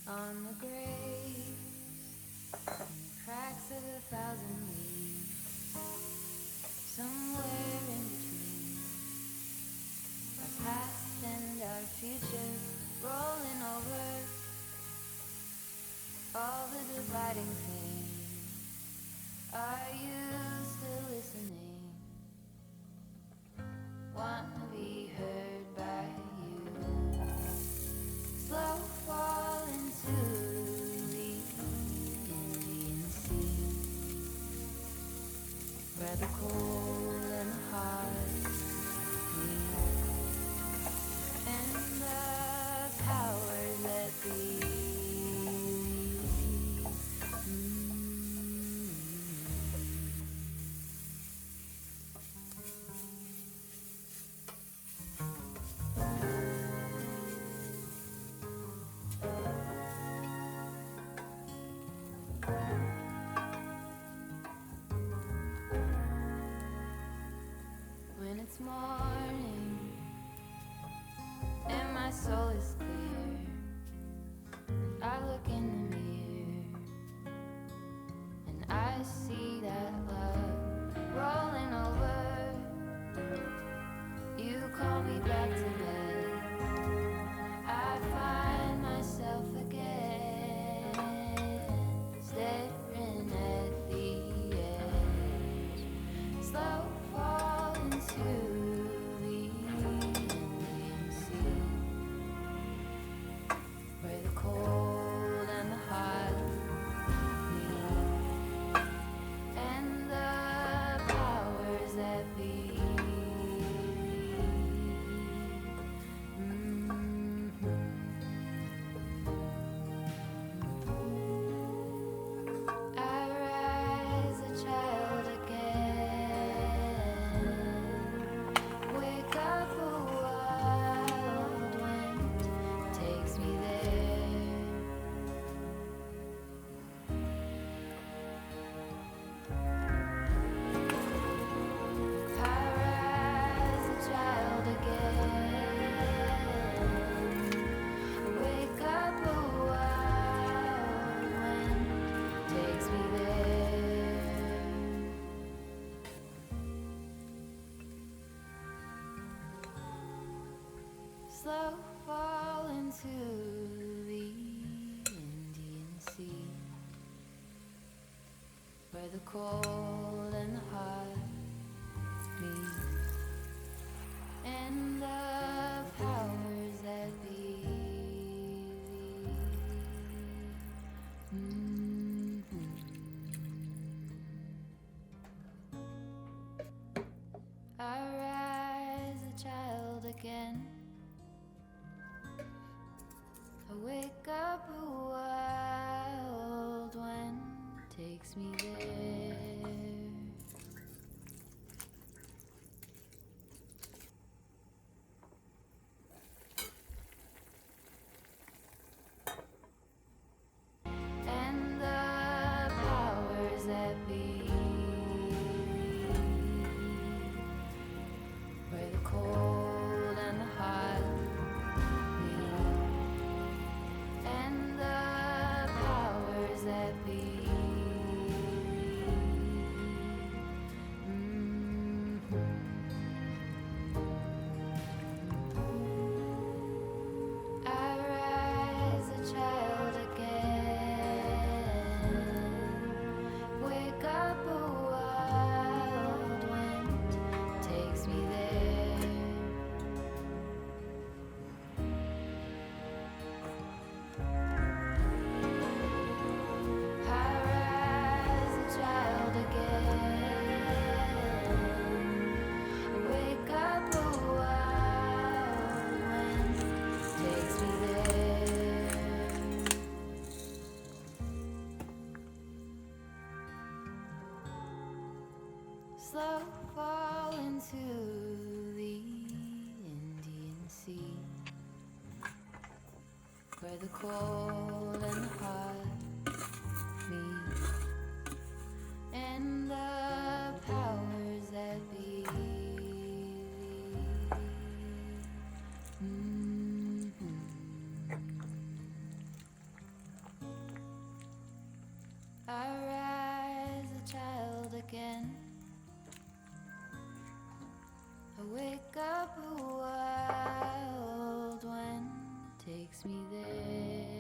On the grave, cracks of 1,000 leaves, somewhere in between our past and our future, rolling over all the dividing things. Are you still listening? Want to be heard by you? Slow fall into the Indian Sea, where the cold and the hot meet, and the powers that be. When it's morning and my soul is clear, I look in the mirror and I see that love rolling over. You call me back to bed, I find myself again staring at the edge. Slow fall into the Indian Sea, where the cold and the hot meet, and the powers that be. I rise a child again, wake up a wild wind takes me there. I rise a child again, wake up a wild wind takes me there. Slow fall into the Indian Sea, where the cold and the hot meet, and the powers that be. I rise a child again, I wake up a wild wind takes me there. And the powers that be, where the cold and the hot meet, and the powers that be. I rise a child again, wake up a wild wind takes me there. I rise a child again, wake up a wild wind takes me there. Slow fall into the Indian Sea, where the cold and the hot meet, and the powers that be. again. I wake up a wild wind takes me there.